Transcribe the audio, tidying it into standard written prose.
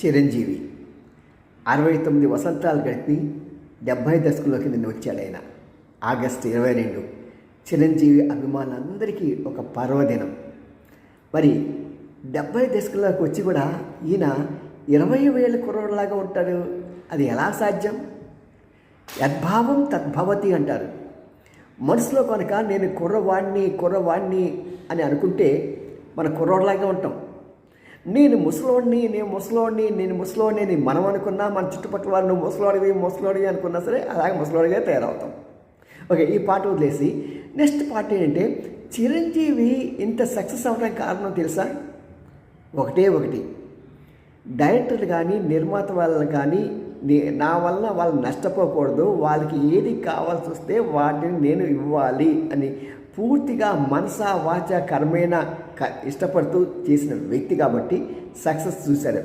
చిరంజీవి 69 వసంతాలు గడిపి 70 దశకంలోకి నిన్న వచ్చాడు ఆయన. ఆగస్టు 22 చిరంజీవి అభిమానులందరికీ ఒక పర్వదినం. మరి 70 దశకంలోకి వచ్చి కూడా ఈయన 20,000 కుర్రోడ్లాగా ఉంటాడు. అది ఎలా సాధ్యం? యద్భావం తద్భవతి అంటారు. మనసులో కనుక నేను కుర్రవాణ్ణి అని అనుకుంటే మన కుర్రోడ్లాగా ఉంటాం. నేను ముసలోడిని అని మనం అనుకున్నా, మన చుట్టుపక్కల వాళ్ళు నువ్వు ముసలోడివి అనుకున్నా సరే అలాగే ముసలోడిగా తయారవుతాం. ఓకే, ఈ పాట వదిలేసి నెక్స్ట్ పాట ఏంటంటే, చిరంజీవి ఇంత సక్సెస్ అవ్వడానికి కారణం తెలుసా? ఒకటి డైరెక్టర్లు కానీ నిర్మాత వాళ్ళని కానీ నా వలన వాళ్ళు నష్టపోకూడదు, వాళ్ళకి ఏది కావాల్సి వస్తే వాటిని నేను ఇవ్వాలి అని పూర్తిగా మనసా వాచ కర్మేణ ఇష్టపడుతూ చేసిన వ్యక్తి కాబట్టి సక్సెస్ చూశారు.